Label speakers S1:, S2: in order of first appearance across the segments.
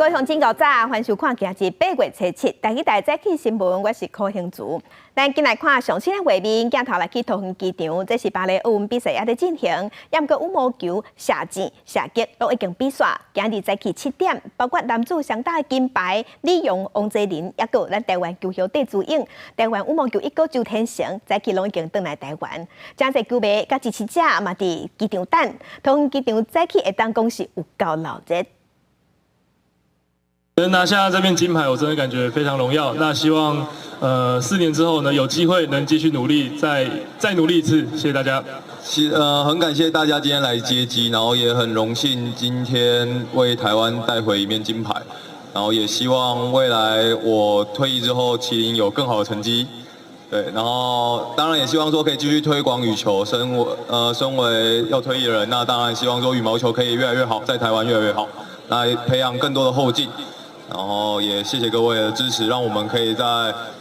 S1: 高雄警告早，欢收看今日8月7日，第一台早起新闻，我是柯兴竹。咱今来看上新的画面，镜头来去桃园机场，这是芭蕾奥运比赛也在进行，也毋过羽毛球、射箭、射击都已经比赛。今日早起7点，包括男子上大金牌李勇、王泽林，也有咱台湾球后戴资颖、台湾羽毛球一哥周天成，早起拢已经返来台湾。真侪球迷甲支持者嘛伫机场等，桃园机场早起会当讲是有够闹热。
S2: 能拿下这面金牌，我真的感觉非常荣耀。那希望4年之后呢，有机会能继续努力，再努力一次。谢谢大家。
S3: 很感谢大家今天来接机，然后也很荣幸今天为台湾带回一面金牌，然后也希望未来我退役之后，麒麟有更好的成绩。对，然后当然也希望说可以继续推广羽球。身为要退役的人，那当然希望说羽毛球可以越来越好，在台湾越来越好，来培养更多的后进。 然后也谢谢各位的支持，让我们可以在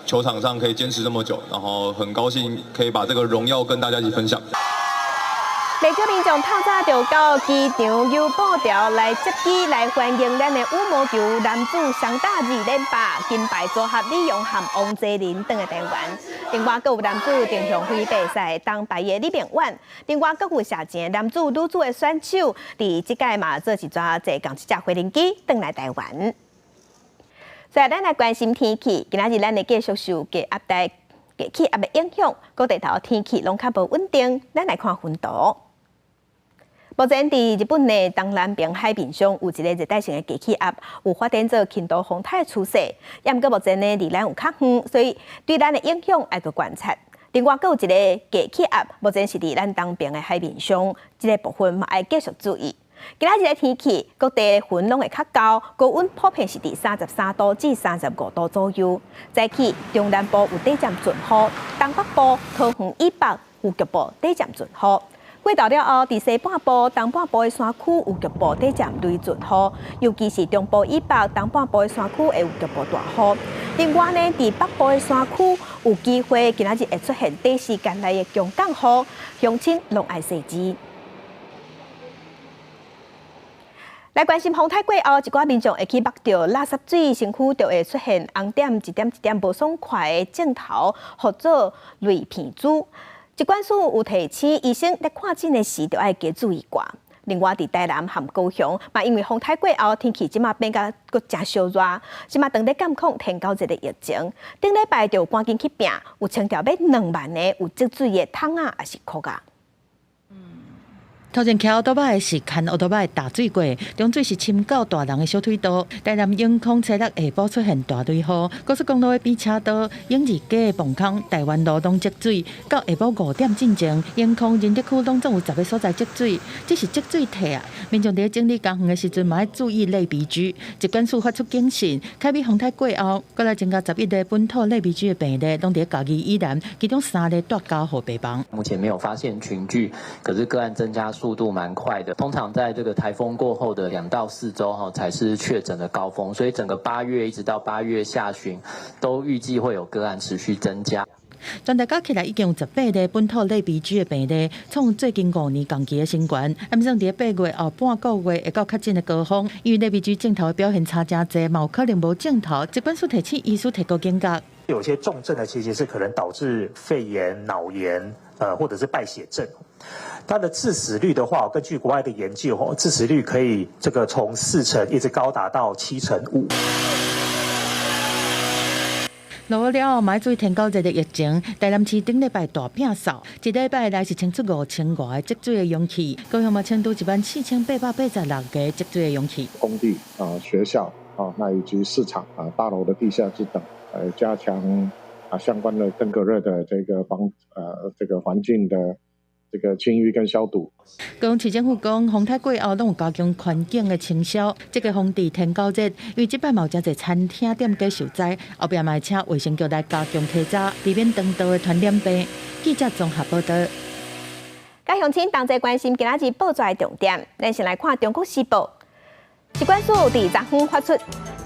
S3: 球场上可以坚持这么久，然后很高兴可以把这个荣耀跟大家一起分享。
S1: 不少民众透早就到机场邮报条来接机，来欢迎咱的羽毛球男子双打2连霸金牌组合李勇和王泽林返来台湾。另外，还有男子定向飞比赛当牌的李炳远，另外还有射箭男子、女子的选手，伫这届嘛做一抓坐共一架飞行机返来台湾。 所以，咱来关心天气。今仔日咱会继续受低气压的影响，各地头天气拢较无稳定。咱来看温度。目前伫日本的东南边海面上有一个热带性的低气压，有发展做轻度风态的趋势。也毋过目前呢离咱有较远，所以对咱的影响要去观察。另外，还有一个低气压，目前是伫咱东边的海面上，这个部分嘛要继续注意。 今仔日的天气，各地的云拢会较高，高温普遍是伫33度至35度左右。早起中南部有短暂阵雨，东北部、桃园以北有局部短暂阵雨。过到了后，伫西半部、东半部的山区有局部短暂雷阵雨，尤其是中部以北、东半部的山区会有局部大雨。另外呢，伫北部的山区有机会今仔日会出现短时间内的强降雨，乡亲拢爱细致。 来关心风台过后，一寡民众会去目到垃圾水，身躯就会出现红点一点无爽快的镜头，或者泪片珠。疾管署有提醒医生在看诊的时，就要加注意挂。另外，伫台南和高雄嘛，因为风台过后，天气即马变甲佫真烧热，即马当咧监控天高热的疫情。顶礼拜就赶紧去拼，有清调要2万的有积水的桶啊，也是裤啊。
S4: 头前骑奥多摆的是牵奥多摆大水过，中水是深到大人的小腿肚。台南永康车六下晡出现大堆雨，高速公路的边车道、永义街的磅空、台湾路拢积水。到下晡5点进前，永康仁德区拢总有10个所在积水，这是积水体啊！民众伫整理工园的时阵，嘛要注意类鼻疽。疾管署发出警讯，凯美风台过后，过来增加11例本土类鼻疽的病例，拢伫嘉义以南，其中3例带交互病房。
S5: 目前没有发现群聚，可是个案增加速度蛮快的，通常在这个台风过后的2到4周才是确诊的高峰，所以整个8月一直到8月下旬，都预计会有个案持续增加。
S4: 全台加起来已经有18例本土类鼻疽的病例，创最近5年同期的新高。按算伫8月后半个月会到确诊的高峰，因为类鼻疽镜头的表现差真侪，嘛有可能无镜头。疾管署提醒医师提高警觉。
S6: 有些重症的其实是可能导致肺炎、脑炎，或者是败血症。它的致死率的话，根据国外的研究，致死率可以从40%一直高达到5%。
S4: 落雨了后，嘛要注意天高热的疫情。台南市顶礼拜大摒扫，一礼拜来是清出5000外个积水的容器，高雄嘛清出14886个积水的容器。
S7: 工地学校那以及市场大楼的地下室等，加强相关的登革热的这个环境的这个清淤跟消毒。
S4: 高雄市政府讲，风台过后拢有加强环境的清消，这个防治天高热，因为即摆嘛有真侪餐厅店家受灾，后壁嘛请卫生局来加强稽查，避免长道的传染病。记者综合报道。
S1: 甲乡亲同齐关心今仔日报纸的重点，咱先来看《中国时报》。疾管署伫昨昏发出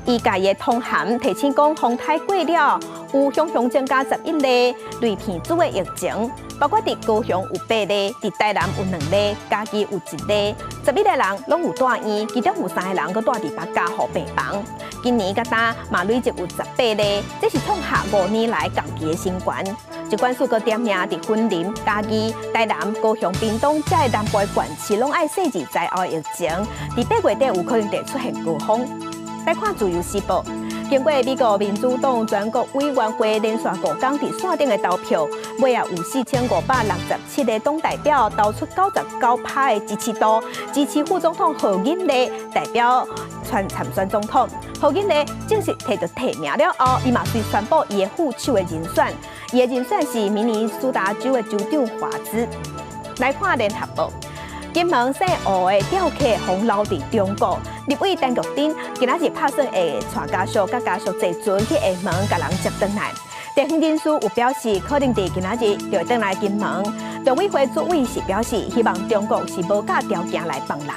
S1: 伊家的通函，提醒讲风台过了，有熊增加11例类鼻疽的疫情。包括伫高雄有8例，伫台南有2例，嘉义有1例，11个人拢有住院，其中有3个人佫住伫别家护病房。今年甲呾嘛累积有18例，这是创下5年来同期的新高。疾管署佫点名伫云林、嘉义、台南、高雄、屏东这南部县市，拢爱细致在后疫情，伫8月底有可能会出现高峰。来看自由时报。经过美国民主党全国委员会连续5天伫线顶的投票，尾也有4567个党代表投出99%的支持度，支持副总统何英丽代表参选总统。何英丽正式摕到提名了后，伊嘛遂宣布伊的副手的人选，伊的人选是明尼苏达州的州长华兹。来看联合报。金门姓吴的钓客洪留伫中国，立委陈玉珍今仔日拍算会带家属甲家属坐船去厦门，甲人接转来。地方人士有表示，可能伫今仔日就会转来金门。农委会主委是表示，希望中国是无甲条件来帮人。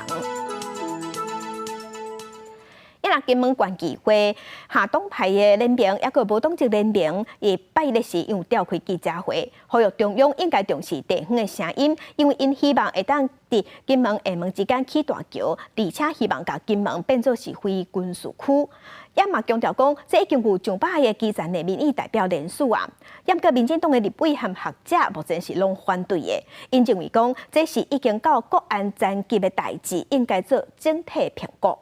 S1: 金门县议会下党派的联盟，也个无党籍联盟，伊8日时又召开记者会，呼吁中央应该重视地方的声音，因为因希望会当伫金门、厦门之间起大桥，而且希望把金门变作是非军事区。也嘛强调讲，这已经有上百个基层的民意代表联署啊。也个民进党的立委和学者目前是拢反对的，因认为讲这是已经到国安层级的代志，应该做整体评估。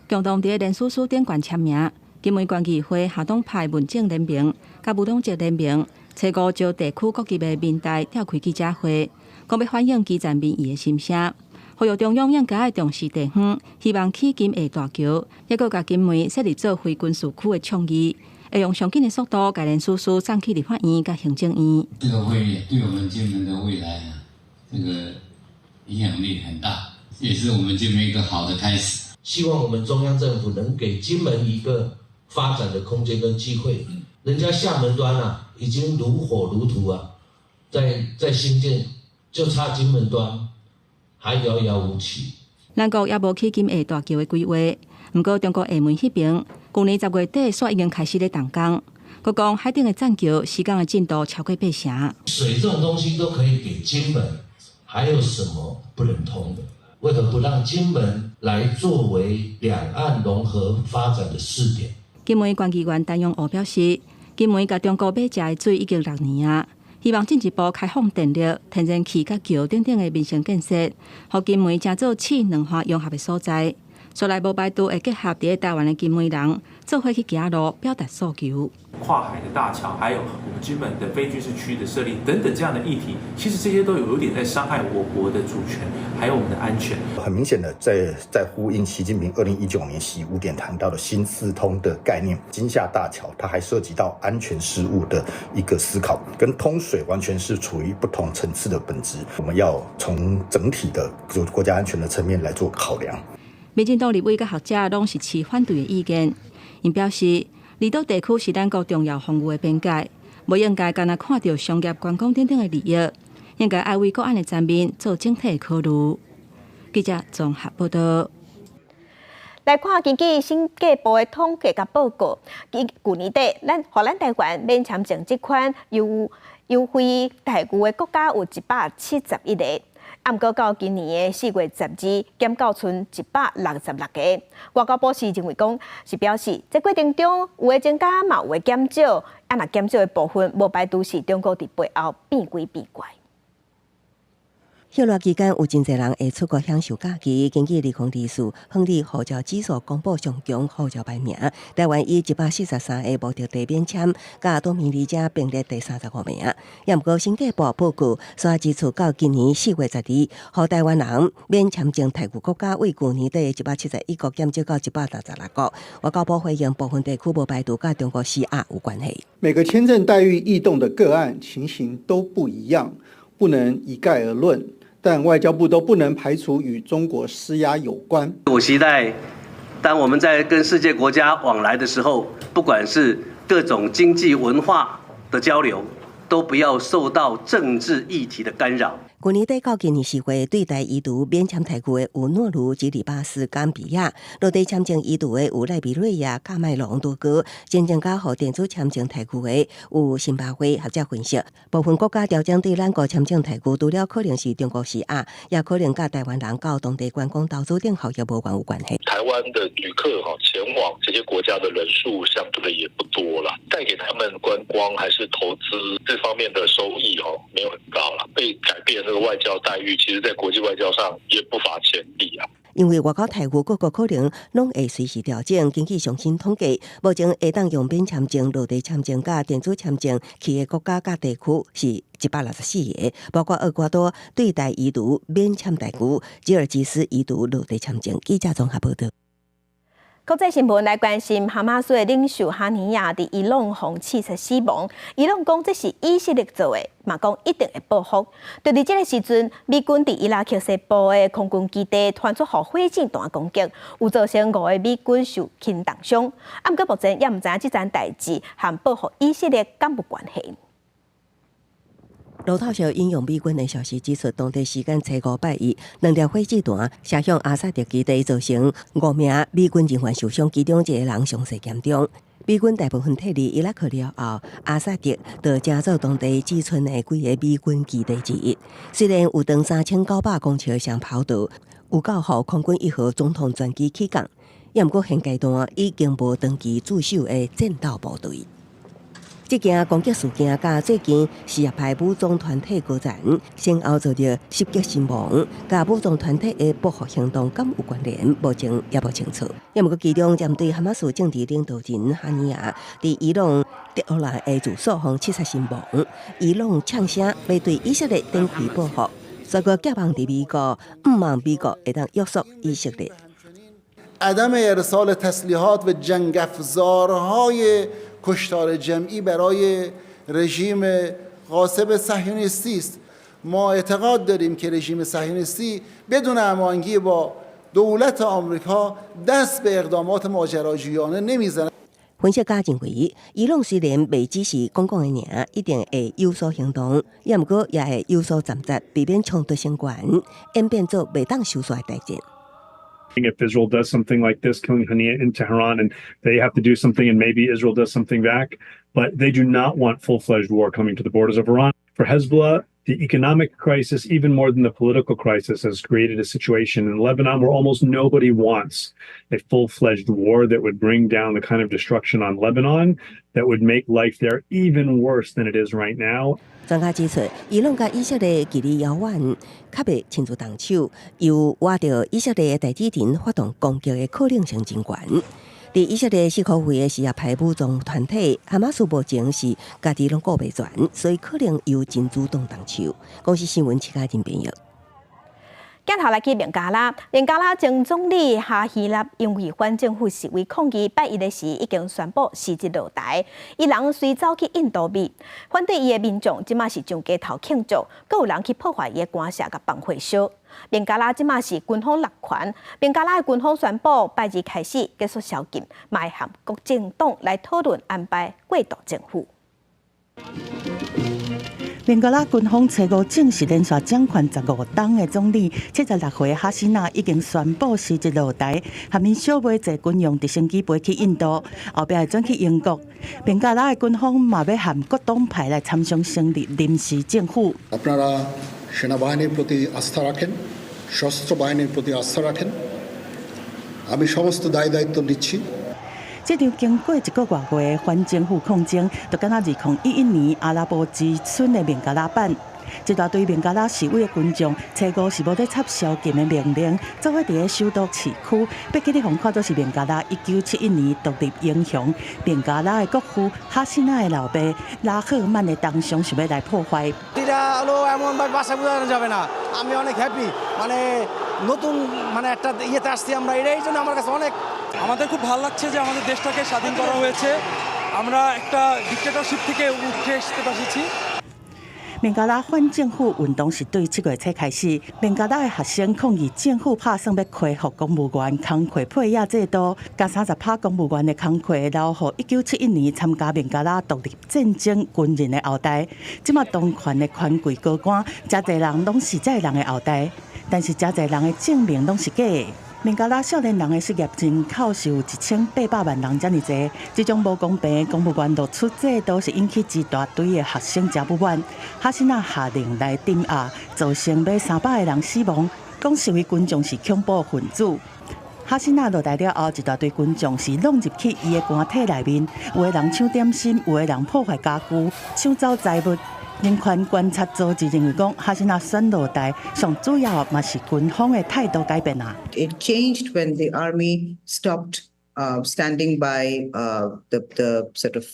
S8: 共同伫联署书顶悬签名，金门县议会下党派民政联盟甲无党籍联盟初5招地区各级的民代召开记者会，讲要反映基层民意的心声，呼吁中央应该重视地方，希望起金厦大桥，也佮甲金门设立做非军事区的倡议，会用上紧的速度甲联署书送去立法院甲行政院。
S9: 这个会议对我们金门的未来啊，这个影响力很大。也是我们金门一个好的开始。
S10: 希望我们中央政府能给金门一个发展的空间跟机会。人家厦门端啊，已经如火如荼啊，在兴建，就差金门端还遥遥无期。
S8: 咱国也无起金厦大桥的规划，不过中国厦门迄边，去年10月底煞已经开始咧动工。佮讲海顶的栈桥施工的进度超过8成。
S10: 水这种东西都可以给金门，还有什么不能通的？为何不让金门来作为两岸融合发展的试点？
S8: 金门县议员陈永湖表示，金门甲中国买食的水已经6年啊，希望进一步开放电力、天然气甲桥等等的民生建设，互金门成做气两化融合的所在。所来无排除会结合伫台湾的金门人，做伙去行路，表达诉求。
S11: 跨海的大桥，还有我们金门的非军事区的设立等等这样的议题，其实这些都有点在伤害我国的主权，还有我们的安全。
S12: 很明显的在呼应习近平2019年习5点谈到的新四通的概念，金厦大桥它还涉及到安全事务的一个思考，跟通水完全是处于不同层次的本质。我们要从整体的国家安全的层面来做考量。
S8: 民进党立委甲学者拢是持反对的意见，因表示，离岛地区是咱国重要防御的边界，无应该干那看到商业、观光等等的利益，应该爱为国安的层面做整体的考虑。记者综合报道。
S1: 来看根据审计部的统计甲报告，去年底，咱台湾免签证这款优惠待遇的国家有171个。毋过到今年的4月12，减到剩166个。外交部是认为讲，是表示在过程中有诶增加，嘛有诶减少，若减少诶部分，无排除是中国伫背后变鬼变怪。
S13: 休热期间有真侪人会出国享受假期。根据20例数亨利护照指数公布上强护照排名，台湾以143个无特地免签，甲多名旅者并列第35名。也毋过审计部报告，所指出到今年4月12，互台湾人免签证待遇国家为去年底171个减少到166个。外交部回应部分地区无排除甲中国施压有关系。
S14: 每个签证待遇异动的个案情形都不一样，不能一概而论。但外交部都不能排除与中国施压有关。
S15: 我期待，当我们在跟世界国家往来的时候，不管是各种经济文化的交流，都不要受到政治议题的干扰。
S13: 去年底到今年4月，对台移除免签台区的有诺鲁、吉里巴斯、甘比亚；落地签证移除的有赖比瑞亚、喀麦隆、多哥；真正加互电子签证台区的有辛巴威。学者分析，部分国家调整对咱国签证台区，除了可能是中国施压，也可能甲台湾人到当地观光投资等效益无关有关系。
S16: 台湾的旅客前往这些国家的人数相对也不多了，带给他们观光还是投资这方面的收益没有很高了，被改变这个外交待遇，其实在国际外交上也不乏潜力啊。
S13: 因为外交台区各国可能拢会随时调整，根据最新统计，目前会当用免签证、落地签证甲电子签证去的国家甲地区是164个，包括厄瓜多对台移除免签台区、吉尔吉斯移除落地签证。记者综合报道。
S1: 国际新闻来关心哈马斯的领袖哈尼亚伫伊朗被刺杀死亡，伊朗讲这是以色列做的，嘛讲一定会报复。就伫这个时阵，美军伫伊拉克西部的空军基地传出火箭弹攻击，有造成5个美军受轻重伤。不过目前也唔知影这件代志和报复以色列敢有关系。
S13: 路透社引用美军的消息指出，当地时间5拜一，2条火箭弹射向阿萨德基地，造成5名美军人员受伤，其中1个人伤势严重。美军大部分撤离伊拉克了后，阿萨德就成做当地只剩的几个美军基地之一。虽然有长3900公尺的长跑道，有够予空军1号总统专机起降，也毋过现阶段已经无长期驻守的战斗部队。这件攻击事件甲最近什叶派武装团体交战，先后造成10级身亡，甲武装团体的报复行动敢有关联？目前也无清楚。也毋过其中针对哈马斯政治领导人哈尼亚伫伊朗德黑兰的住所被刺杀身亡，伊朗呛声要对以色列展开报复，所以寄望伫美国，毋望美国会当约束以色列。
S17: عدم ارسال تسلیحات و جنگ افزارهای کشتار جمعی برای رژیم غاصب صهیونیستی است. ما اعتقاد داریم که رژیم صهیونیستی بدون هماهنگی با دولت آمریکا دست به اقدامات ماجراجویانه نمیزند.
S13: 分析家认为，伊朗虽然未只是讲讲的尔，一定会有所行动，也毋过也会有所站在，避免冲突升悬，演变做未当收煞的代志。
S18: If Israel does something like this, killing Hania in Tehran, and they have to do something, and maybe Israel does something back, but they do not want full-fledged war coming to the borders of Iran. For Hezbollah, the economic crisis, even more than the political crisis, has created a situation in Lebanon where almost nobody wants a full-fledged war that would bring down the kind of destruction on Lebanon that would make life there even worse than it is right now.
S13: 专家指出，伊朗甲以色列距离遥远，较袂亲自动手，又挖到以色列的代志庭发动攻击的可能性真悬。伫以色列是可会的什叶派武装团体哈马斯目前是家己拢顾袂全，所以可能有真主动动手。公司新闻其他人朋友。
S1: 镜头来去孟加拉，孟加拉前总理哈希纳因为反政府示威抗议，拜一的时已经宣布辞职落台，伊人随走去印度美，反对伊的民众即马是上街头庆祝，阁有人去破坏伊的官舍甲放火烧。孟加拉即马是军方落权，孟加拉的军方宣布拜二开始结束宵禁，嘛会和各政党来讨论安排过渡政府。
S4: 孟加拉军方5月正式连续掌权15党的总理76岁哈希纳已经宣布辞职落台，下面小尾坐军用直升机飞去印度，后壁会转去英国。孟加拉的军方嘛要和各党派来参详成立临时政府。
S19: আপনারা সেনাবাহিনীর প্রতি আস্থা রাখেন, সশস্ত্র বাহিনীর প্রতি আস্থা রাখেন। আমি সমস্ত দায়িত্ব নিচ্ছি।
S4: 这场经过1个多月的反政府抗争，就敢若2011年阿拉伯之春的孟加拉版。一大堆孟加拉示威的群众5月是无得插宵禁的命令，做伙伫个首都市区，被记者看作是孟加拉1971年独立英雄。孟加拉的国父哈希纳的老爸拉赫曼的当上想要来破坏。
S20: এটা হলো এমন ভাষা বোঝানো যাবে না। আমি অনেক হ্যাপি, নতুন একটা ইয়েতে আসছি আমরা, এই জন্য আমার কাছে অনেক
S21: আমাদের খুব ভালো লাগছে যে আমাদের দেশটাকে স্বাধীন করা হয়েছে। আমরা একটা ডিক্টেটরশিপ থেকে উঠে আসতে পেরেছি।
S4: 孟加拉反政府运动是对7月初开始，孟加拉的学生抗议政府打算要恢复公务员工课配额制度，甲30%公务员的工课留予1971年参加孟加拉独立战争军人的后代。即马当权的权贵高官，真侪人拢是这人的后代，但是真侪人的证明拢是假的。孟加拉少年人的失业人口是有1800万人这么多，这种无公平的公务员录取制度是引起一大堆的学生真不满。哈辛娜下令来镇压，造成约300个人死亡，讲示威群众是恐怖分子。哈辛娜落台了后，一大堆群众是弄入去伊的官邸内面，有的人抢点心，有的人破坏家具，抢走财物。人权观察组织认为讲，哈辛娜选落台，上主要嘛是军方的态度改变啊。
S2: It changed when the army stopped standing by the sort of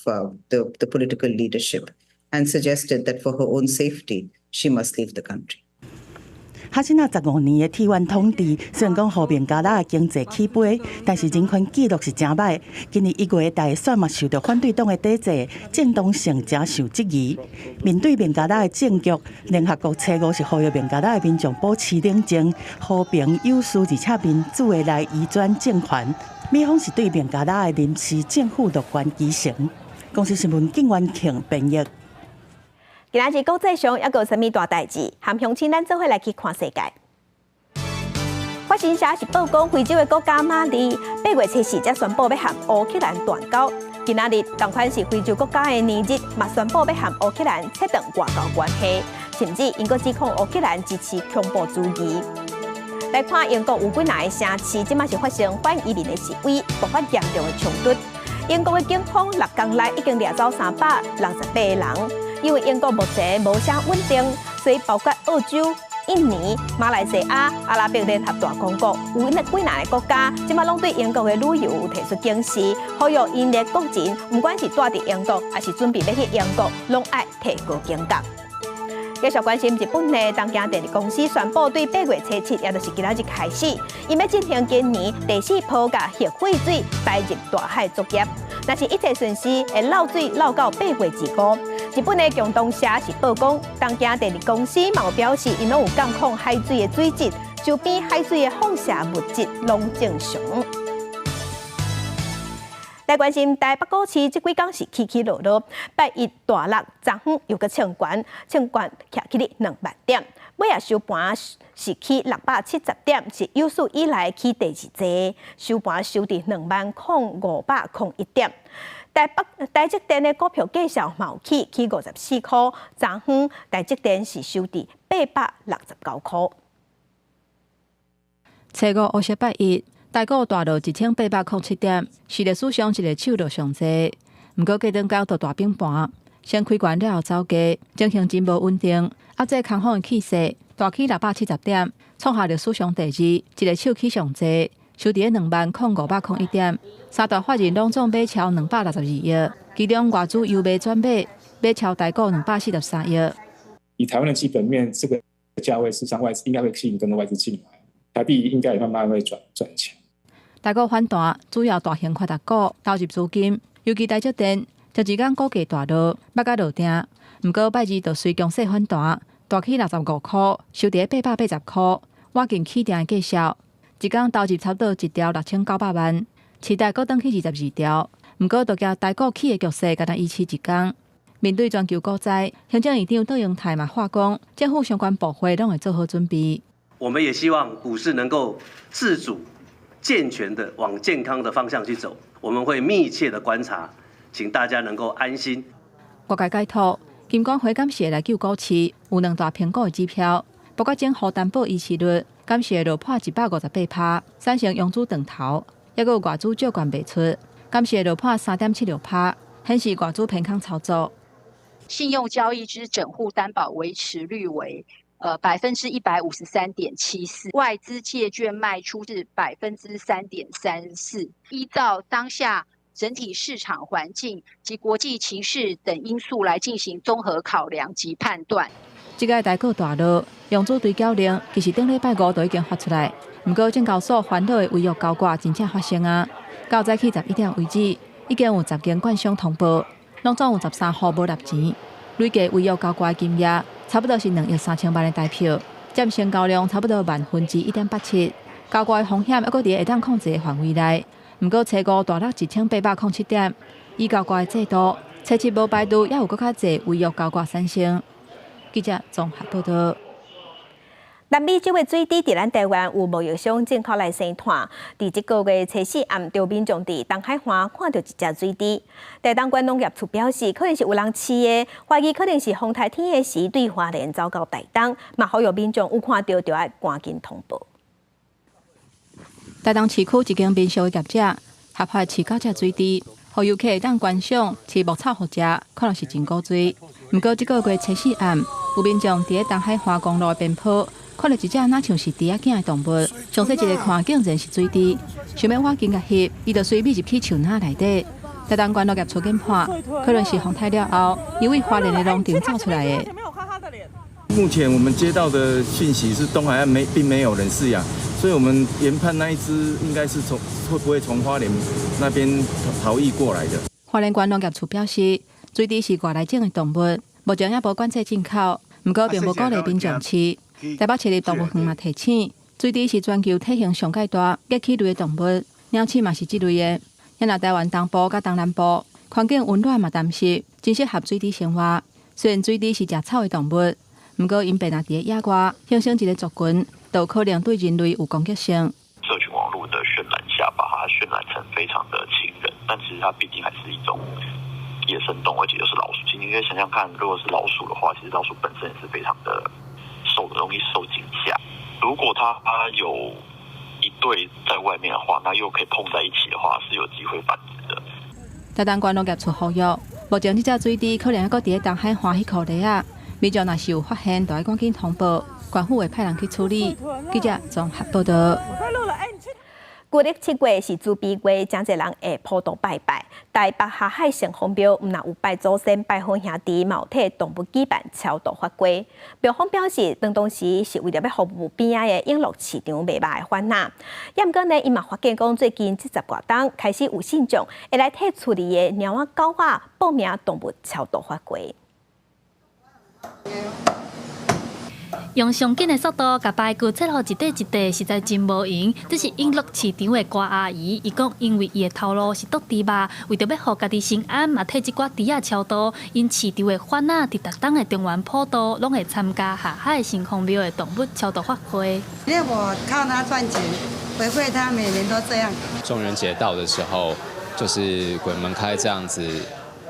S2: the political leadership and suggested that for her own safety she must leave the country.
S4: 哈辛娜15年的替换统治，虽然讲和孟加拉的经济起飞，但是人权记录是真歹。今年1月大选嘛受到反对党的抵制，正当性真受质疑。面对孟加拉的政局，联合国7月是呼吁孟加拉的民众保持冷静、和平、有序而且民主的来移转政权。美方是对孟加拉的临时政府乐观其成。公司新闻景元庆编译。
S1: 今仔日国际上还有啥物大代志？含乡亲咱做伙来去看世界。法新社是报讲，非洲的国家马里8月初4才宣布要和乌克兰断交。今仔日同款是非洲国家的年日，嘛宣布要和乌克兰切断外交关系，甚至因个指控乌克兰支持恐怖主义。来看英国有几哪个城市，即马是发生反移民的示威，爆发严重的冲突。英国的警方6天内已经掠走368个人。因为英国目前无啥稳定，所以包括澳洲、印尼、马来西亚、阿拉伯联合大公国，有几哪个国家，即马拢对英国的旅游有提出警示，呼吁因的国人，不管是住伫英国，还是准备要去英国，拢爱提高警觉。继续关心日本的东京电力公司宣布，对8月初7，也就是今仔日开始，伊要进行今年第4波甲核废水排入大海作业。若是一切顺时，会漏水漏到8月25。日本的共同社是报讲，东京电力公司嘛有表示，因拢有监控海水的水质，周边海水的放射物质拢正常。来关心台北股市，这几天是起起落落，拜一大落，昨昏又个冲悬徛起哩2万点，尾也收盘是起670点，是有史以来起第2济，收盘收伫20501点。台积电的股票继续冒起54块，昨昏台积电是收伫869块。
S8: 初五58日。台股大落1807点，是历史上一个手落上济。不过，隔顿到大平盘，先开悬了后走低，情形真无稳定。压制空方的气势，大起670点，创下历史上第2，一个手起上济，收伫20501点。三大法人拢总买超262亿，其中外资又买转买超台股243亿。
S22: 以台湾的基本面，这个价位，事实上外资应该会吸引更多外资进来，台币应该也慢慢会转强。
S8: 台股反弹，主要大型发达股投入资金，尤其台积电，这一天股价大落，要甲落定。不过拜二就随强势反弹，大起65块，收伫880块，挖进起定的计数，一天投入差不多1兆6900万，期待搁转去22兆。不过就惊台股起的局势，敢若延期一天。面对全球股灾，行政院长杜永泰嘛话讲，政府相关部会拢会做好准备。
S15: 我们也希望股市能够自主、健全的往健康的方向去走。我们会密切的观察，请大家能够安心。
S8: 国家解套，金管会感谢来救股市，有2大评估的指标，包括政府担保逾期率，感谢落破158%，产生拥资断头，也有外资借款卖出，感谢落破3.76%，显示外资偏空操作。
S23: 信用交易之整户担保维持率为153.74%，外资借券卖出是3.34%。依照当下整体市场环境及国际情势等因素来进行综合考量及判断。
S8: 这个台股大落，用资追缴令其实顶礼拜5就已经发出来，不过证交所烦恼的违约交割真正发生啊！到早起11点为止，已经有10间券商通报，拢总有13户无纳钱，累计违约交割金额差不多是2亿3千万的台票，占成交量差不多1/1.87%。交割的风险还阁伫会当控制的范围内，不过初估大约1807点。以交割的制度，初期无排除也有更较侪违约交割产生。记者综合报道。
S1: 南美这位水滴伫咱台湾有贸易商进口来生产，伫这个月初4暗，就民众伫东海岸看到一只水滴。台东县农业处表示，可能是有人饲的，怀疑可能是风台天的时对花莲走到台东，嘛呼吁民众有看到就要赶紧通报。
S8: 台东市区一间民宿的业者合法饲9只水滴，互游客会当观赏饲牧草互食，看来是真古锥。不过这个月初4暗，有民众伫咧东海岸公路的边坡，看到一只哪像是猪仔囝的动物，详细一个看竟然是水滴，想要挖进甲翕，伊就随便入去树林内底。台东县农业处研判，可能是风台了后，因为花莲的农场造出来的。
S3: 目前我们接到的讯息是东海岸并没有人饲养，所以我们研判那一只应该是会不会从花莲那边逃逸过来的。
S8: 花莲县农业处表示，水滴是外来种的动物，目前也无管制进口，不过并无鼓励民众饲。台北市立动物园嘛提醒，水滴是全球体型上介大、甲齿类的动物，鸟鼠嘛是这类的。也若台湾东部甲东南部环境温暖嘛淡湿，真适合水滴生活。虽然水滴是食草的动物，不过因平常伫野外形成一个族群，就有可能对人类有攻击性。
S5: 社群网络的渲染下，把它渲染成非常的亲人，但其实它毕竟还是一种野生动物，而且又是老鼠。其实你可以想象看，如果是老鼠的话，其实老鼠本身也是非常的容易受惊吓。如果它有一对在外面的话，那又可以碰在一起的话，是有机会繁殖的。
S8: 台东县农业处呼吁，目前这只水滴可能还阁伫咧东海岸迄块地啊，民众若是有发现，就要赶紧通报，县府会派人去处理。记者综合报道。
S1: 旧历7月是猪鼻月，真侪人会普渡拜拜。台北下海城隍庙毋但有拜祖先、拜访兄弟，嘛有替动物举办超度法会。庙方表示，当时是为了要服务边仔的永乐市场卖肉的贩仔。也毋过呢，伊嘛发现讲，最近这10多天开始有信众会来替厝里的猫仔、狗仔报名动物超度法会。
S6: 用上紧的速度，甲排骨切好一块一块，实在真无用。这是永乐市场的瓜阿姨，伊讲因为伊的头路是剁猪肉，为着要互家己心安，嘛替一寡猪仔超度。因市场的贩仔伫逐档的中原普渡，拢会参加下海城隍庙的动物超度法会。
S24: 因为我靠它赚钱，回馈它，每年都这样。
S25: 中元节到的时候，就是鬼门开这样子。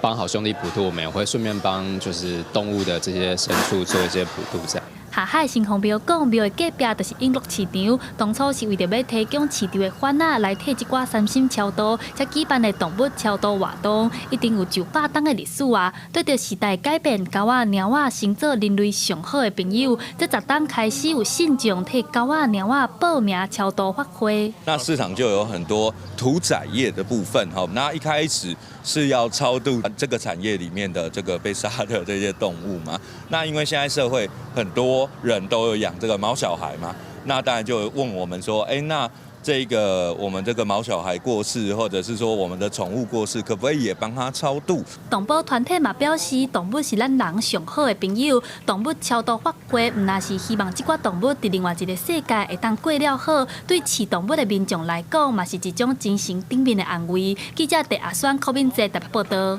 S25: 帮好兄弟普渡，我们也会顺便帮就是动物的这些牲畜做一些普渡，这样。
S6: 下海城隍庙讲，庙的隔壁就是永乐市场，当初是为着要提供市场的贩仔来替一寡三心超度，才举办的动物超度活动，一定有900档的历史啊！对着时代改变，狗仔、猫仔成做人类上好的朋友。这10档开始有信众替狗仔、猫仔报名超度法会。
S26: 那市场就有很多屠宰业的部分，哈，那一开始是要超度这个产业里面的这个被杀的这些动物嘛。那因为现在社会很多人都有养这个毛小孩嘛，那当然就问我们说，那这个我们这个毛小孩过世，或者是说我们的宠物过世，可不可以也帮他超度？
S6: 动保团体嘛表示，动物是咱人上好的朋友。动物超度法会，唔那是希望这寡动物伫另外一个世界会当过了好，对饲动物的民众来讲，嘛是一种精神顶面的安慰。记者伫阿选柯敏哲特别报道。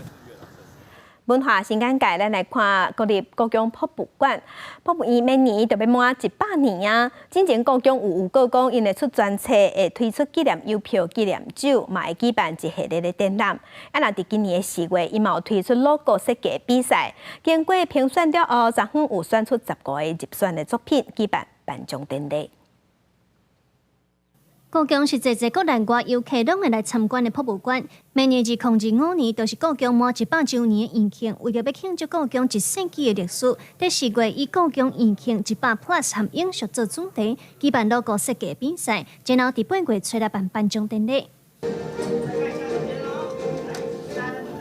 S1: 文化新眼界，咱来看国立故宫博物馆。博物院明年就要满100年啊！之前故宫有预告讲，因会出专册，会推出纪念邮票、纪念酒，嘛会举办一系列的展览。啊，那伫今年的4月，伊嘛有推出 logo 设计比赛，经过评选了后，昨昏有选出15个入选的作品，举办颁奖典礼。
S27: 故宫是侪国内外游客拢会来参观的博物馆。明年2025年，就是故宫满100周年的延庆，为了要庆祝故宫1世纪的历史，在4月以故宫延庆100+ 和永续做主题，举办 logo 设计比赛，然后伫8月初来办颁奖典礼。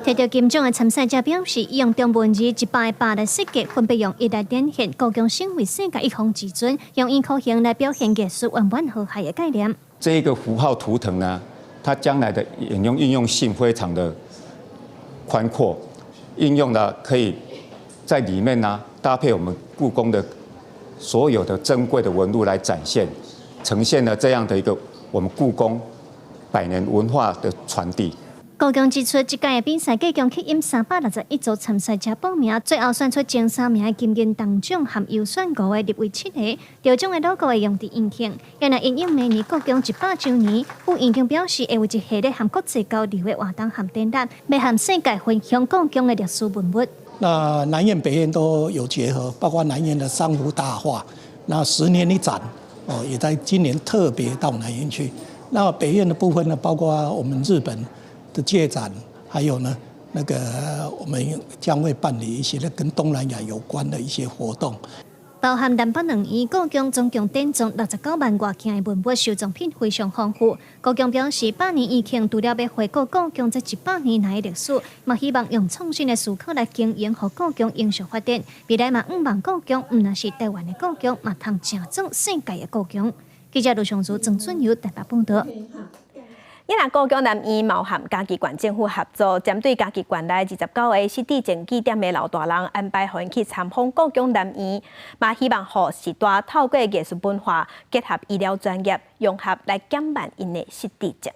S27: 摕到金奖的参赛者表示，伊用中文字100个8来设计，分别用一来展现故宫身为世界一方之尊，用印刻形来表现艺术圆满和谐的概念。
S28: 这一个符号图腾呢，它将来的应用性非常的宽阔，应用的可以在里面呢搭配我们故宫的所有的珍贵的文物来展现，呈现了这样的一个我们故宫100年文化的传递。
S27: 故宫指出，这届的比赛计共吸引361组参赛者报名，最后选出前3名的金银铜奖和优选5个入围7个。得奖的logo会用伫银杏，也来因应明年故宫100周年。副院长表示，会为一系列和国际交流的活动和展览，要和世界分享故宫的历史文物。
S7: 那南院、北院都有结合，包括南院的珊瑚大画，那10年一展，也在今年特别到南院去。那北院的部分呢，包括我们日本的借展，还有呢，我们将会办理一些跟东南亚有关的一些活动。
S27: 包含南北两院，故宫总共典藏69万多件的文物，收藏品非常丰富。故宫表示，100年疫情除了要回顾故宫这100年来的历史，嘛希望用创新的思考来经营，和故宫永续发展。未来嘛，望故宫唔那是台湾的故宫，嘛通正宗世界的故宫。记者卢尚珠、郑春友台北报道。
S1: 因为故宫南院毛和嘉义县政府合作，针对嘉义县内29个失智症据点的老大人，安排互因去参访故宫南院，嘛希望互时代透过艺术文化结合医疗专业融合来减慢因的失智症。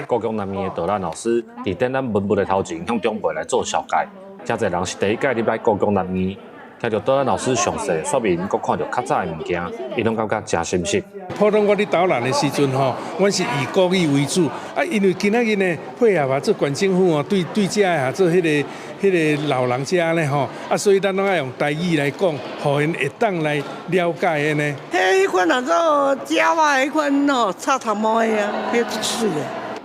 S9: 故宫南院的导览老师伫展览文物的头前，向长辈来做小解，真侪人是第一届入来故宫南院。听到导览老师详细说明，佮看到较早的物件，伊拢感觉真深刻。
S10: 普通我伫导览的时阵吼，阮是以国语为主，因为今仔日呢配合做县政府哦，对遮啊做迄个老人家呢吼，所以咱拢爱用台语来讲，互因会当来了解的呢。
S11: 迄款啊做鸟啊，迄款哦插头毛的啊，迄水的。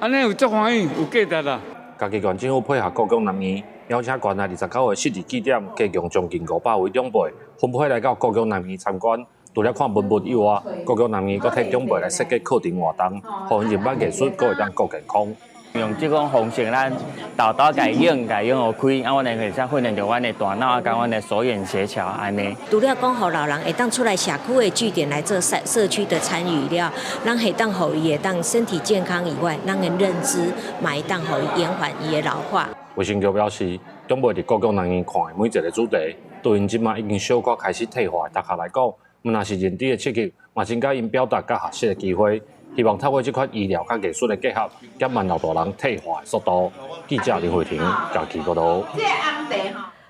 S9: 安尼有足欢喜，有价值啦。嘉义县政府配合故宫南院，邀请县内29个失智据点，加共将近500位长辈分配来到故宫南院参观。除了看文物以外，故宫南院阁替长辈来设计课程活动，互因入班艺术，阁会当顾健康。
S12: 用这种方式，咱豆豆家用互开，阮会会使训练着阮的大脑，甲阮的手眼协调安尼。
S14: 除了讲，互老人会当出来社区的据点来做社区的参与了，咱会当互伊会当身体健康以外，咱的认知嘛会当互伊延缓伊的老化。
S9: 卫生局表示，长辈伫故宫南院看的每一个主题，对因即马已经小可开始退化的读客来讲，若是认知的刺激，嘛增加因表达甲学习的机会。希望透过这款医疗甲艺术的结合，减慢老大人退化的速度。记者林慧婷嘉义报道。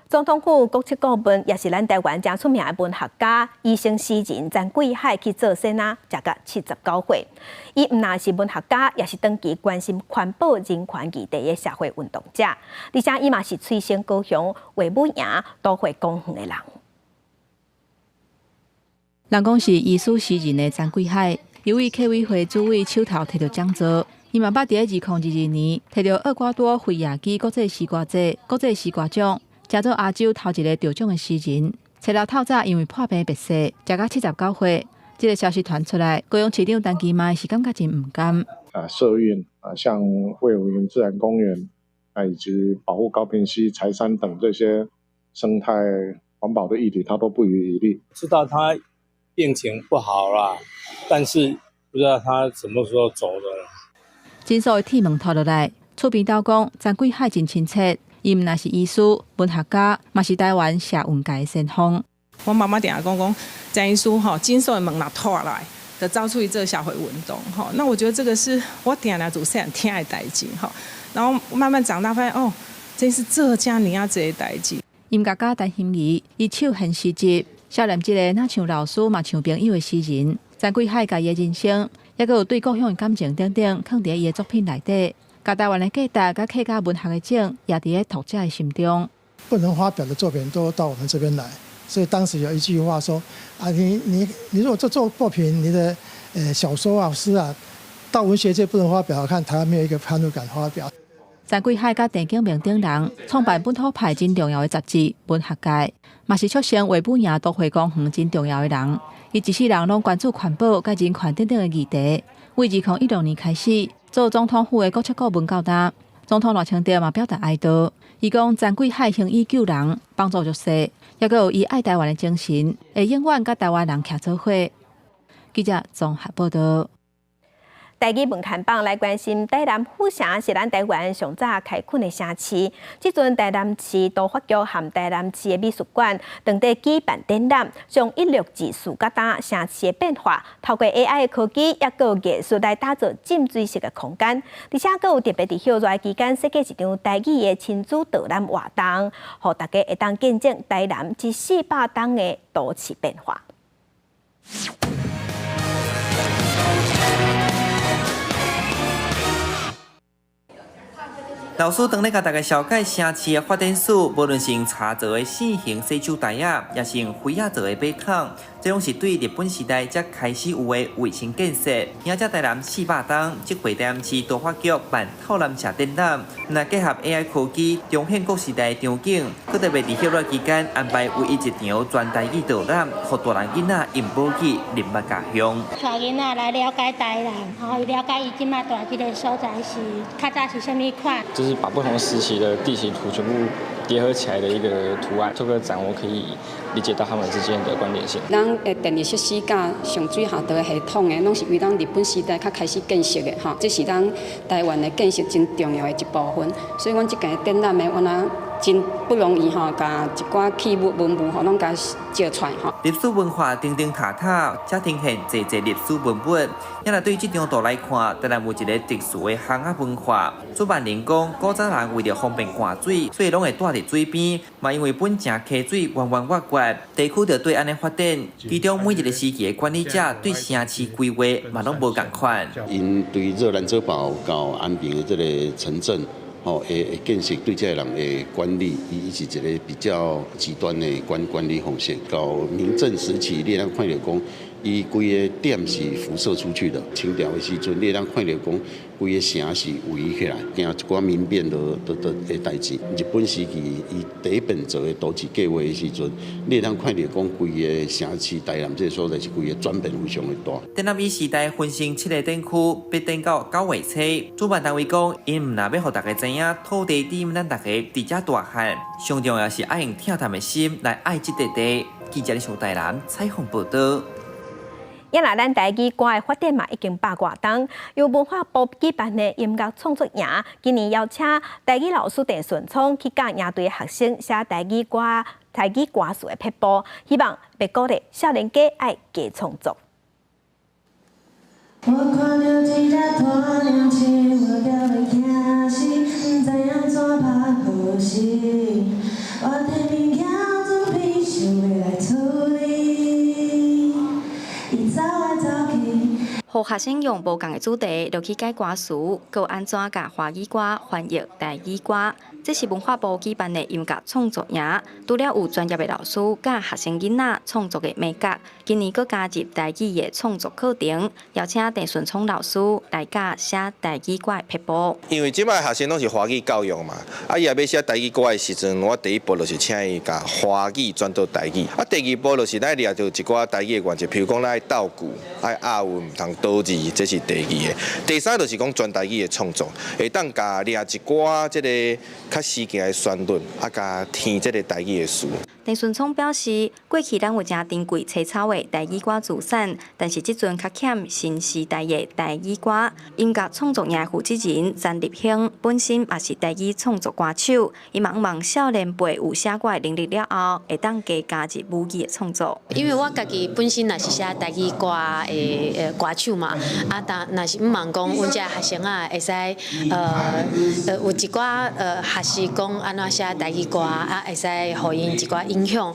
S1: 总统府国策顾问也是咱台湾真出名的文学家、医生诗人詹贵海去做先啊，才甲79岁。伊唔但是文学家，也是长期关心环保、人权议题的社会运动者，而且伊嘛是催生高雄卫武营都会公园的人。
S8: 人讲是艺术诗人的詹贵海。由于客委会主委手头摕到奖座，伊嘛捌伫2022年摕到厄瓜多菲亚基国际诗歌节国际诗歌奖，成做亚洲头一个得奖的诗人。找到透早因为破病病逝，食到79岁。这个消息传出来，高雄市长陈其迈是感觉真唔甘。
S16: 社运像卫武营自然公园以及保护高屏溪、柴山等这些生态环保的议题，他都不遗余力。
S17: 知道他病情不好啦，但是不知道他什么时候走的。
S8: 真所的铁门拖落来，厝边斗讲詹贵海真亲切，伊毋但是医师、文学家，嘛是台湾社运界的先锋。
S29: 我妈妈定下讲詹医师真所的门若拖来，就走出去做社会运动那我觉得这个是我定下做细汉听的代志然后慢慢长大发现真是这家尼亚这的代志。
S8: 音乐家陈欣怡，伊手很诗集。少年一个，若像老师嘛像朋友的诗人，詹贵海家己的人生，也佮有对故乡的感情等等，放伫伊的作品内底。甲台湾的价值，甲客家文学的景，也伫咧读者的心中。
S7: 不能发表的作品都到我们这边来，所以当时有一句话说：你如果做作品，你的小说啊、诗啊，到文学界不能发表，看台湾没有一个叛徒敢发表。
S8: 詹贵海甲陈景明等人创办本土派真重要的杂志《文学界》，嘛是促成卫武营都会公园真重要的人。伊一世人拢关注环保、甲人权等等的议题。为2016年开始做总统府的国策顾问到达，总统赖清德嘛表达哀悼。伊讲詹贵海行医救人，帮助弱势，也佮有伊爱台湾的精神，会永远甲台湾人徛做伙。记者综合报道。
S1: 台语文刊榜来关心台南府城是咱台湾上早开垦的城市。即阵台南市都发局和台南市的美术馆当地举办展览，将164字甲单城市的变化，透过 AI 的科技，也有艺术来打造浸水式的空间。而且佫有特别伫休热期间设计一场台语的亲子导览活动，互大家会当见证台南这400栋的都市变化。
S2: 老师当咧甲大家小解城市的发展史，无论是用茶做的细型洗手台啊，也是用灰仔做的马桶，这拢是对日本时代才开始有的卫生建设。而且台南400栋，即回台南市都发局办透南社展览，那结合 AI 科技，重现各时代场景，佮特别伫休热期间安排唯一一场全台语导览，互大人囡仔用母语认捌家乡。
S4: 带囡仔来了解台南，然后了解伊即马住即个所在是较早是啥物款。
S13: 就是把不同时期的地形图全部叠合起来的一个图案，这个展我可以理解到他们之间的关联性。
S15: 咱的电力设施甲上水下道的系统的，拢是为咱日本时代较开始建设的哈，这是咱台湾的建设真重要的一部分。所以，阮即个展览的，我若真不容易哈，甲一寡器物文物吼，拢甲照出来哈。
S2: 历史文化顶顶塔塔，才呈现济历史文物。也来对这张图来看，当然有一个特殊的巷仔文化。主办人讲，古早人为了方便灌水，所以拢会住伫水边。嘛，因为本城溪水弯弯弯弯，地区就对安尼发展。其中每一个时期的管理者对城市规划嘛拢无共款。
S18: 因对热兰遮堡到安平的这个城镇。会建设对这人的管理，伊是一个比较极端的管理方式。到明正时期，你咱看到讲，伊规个点是辐射出去的。清朝的时阵，你咱看到讲，规个城是围起来，惊一寡民变的代志。日本时期，伊第一本做的都市计划的时阵，你咱看到讲，规个城市台南这个所在是规个转变非常的大。
S2: 台南以时代分成7个展区，必展到9月初。主办单位讲，因唔若要互大家知影土地点，咱大家伫遮大汉，上重要是爱用疼谈的心来爱这块地。记者李上台南采访报道。
S1: 也来咱台语歌的发展嘛，已经8多年。由文化部举办的音乐创作营，今年邀请台语老师陈顺聪去教营队学生写台语歌词的撇步，希望被鼓励少年家爱加创作。我看到一只大鸟飞，我掉了惊死，不知影怎拍好势。我摕物件做皮，想要来处理，伊走来走去。互学生用无共的主题落去解歌词，佮安怎甲华语歌翻译台语歌。这是文化部举办的音乐创作营，除了有专业的老师甲学生囡仔创作的美感，今年佮加入台语的创作课程，邀请陈顺聪老师来教写台语歌的撇步。
S19: 因为即摆学生拢是华语教育嘛，伊也要写台语歌的时阵，我第一步就是请伊甲华语转到台语，第二步就是咱抓到一寡台语的原则，譬如讲咱爱倒句、爱押韵，唔通倒字，这是第二个。第三就是讲全台语的创作，会当甲抓一寡即个较时行的旋律，甲填即个台语的词。
S1: 陈顺聪表示，过去咱有真珍贵粗糙的台语歌资产，但是即阵较欠新时代的台语歌。音乐创作营负责人詹立兴本身也是台语创作歌手，伊望望少年辈有写歌的能力了后，会当加入母语的创作。
S20: 因为我家己本身也是写台语歌的歌手嘛，若是毋望讲，阮遮学生啊会使有一寡学习讲安怎写台语歌，会使互因一寡影响，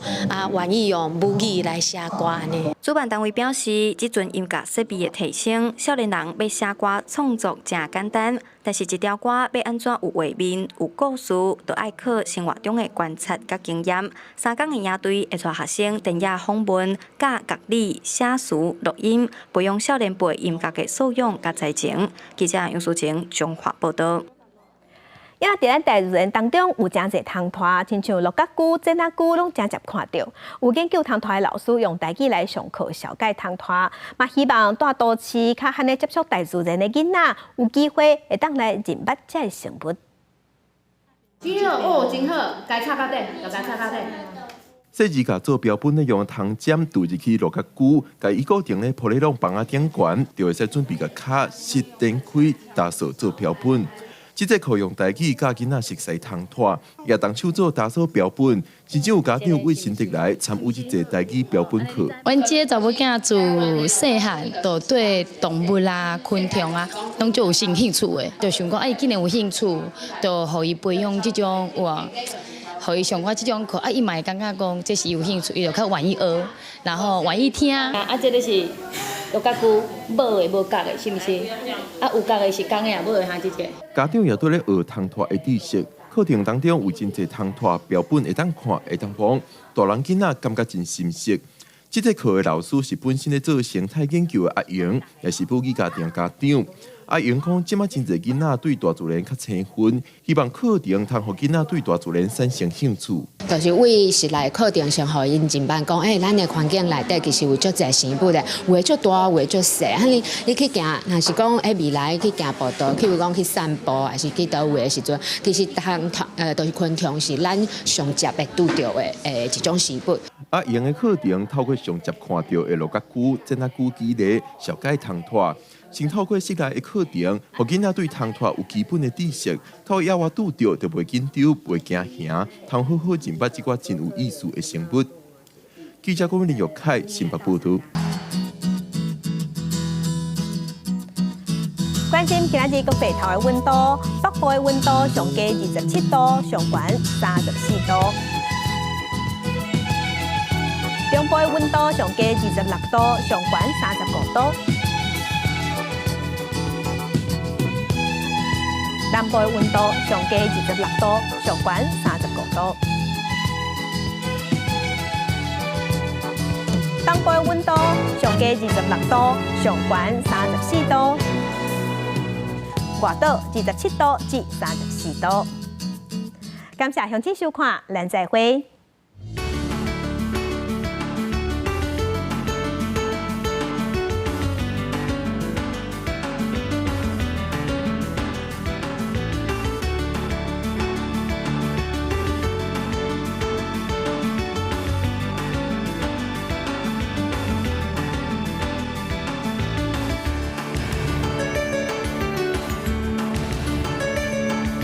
S20: 愿意用母语来写歌安尼。
S1: 主办单位表示，即阵音乐设备的提升，少年人要写歌创作真简单，但是一条歌要安怎有画面、有故事，就爱靠生活中的观察甲经验。3天的营队会带学生电影访问、教乐理、写词、录音，培养少年辈音乐的素养甲才情。记者杨淑晴综合报道。也伫咱台人当中有真侪通拖，亲像陆角龟、真仔龟，拢真常看到。有研究通拖的老师用台语来上课小解通拖，嘛希望大都市较罕咧接触大自然的囡仔，有机会会当来认捌这个生物。
S21: 真好哦，真好，该插到底就该插到底。
S3: 设计甲做标本咧用糖浆涂入去落较久，甲伊固定咧铺咧拢房仔顶悬，就会使准备甲卡湿点开打扫做标本。即个可用台语教囡仔熟悉通拖，也当手做打扫标本，甚至有家长为新竹来参与即个台语标本课。
S5: 阮即个查某囝自细汉就对动物啊、昆虫啊，拢就有兴趣的，就想讲，伊既然有兴趣，就互伊培养即种哇。互伊上我即种课，伊嘛会感觉讲这是有兴趣，伊就较愿意学，然后愿意听。
S6: 这个是落甲久，无的无角的，是毋是？有角的是公的啊，无的哈，这个。
S3: 家长也对咧学通拖的知识，课程当中有真侪通拖标本会当看，会当帮大人囡仔感觉真熟悉。这个课的老师是本身咧做生态研究的阿莹，也是母语家庭家长。阿莹讲，即马真侪囡仔对大自然较青春，希望课程通互囡仔对大自然产生兴趣。
S21: 就是为是来课程上，互因前班讲，咱的环境内底其实有足侪生物的，有的足大，有的足细。你去行，若是讲未来去行步道，譬如讲去散步，还是去倒位的时阵，其实都是昆虫是咱上接会拄到的一种生物。
S3: 阿莹的课程透过上接看到的落甲久，增加久积累，小解通拖。先透过室内的课程，互囡仔对通拖有基本的知识，透过野外拄到就袂紧张、袂惊吓，通好好认捌即寡真有意思的生物。记者郭林玉凯新北报道。
S1: 关心今日国北头的温度，北部的温度上加27度，上悬34度；中部的温度上加26度，上悬35度。南部的温度上加26度，上悬35度；东部的温度上加26度，上悬34度；外岛27度至34度。感谢乡亲收看，咱再会。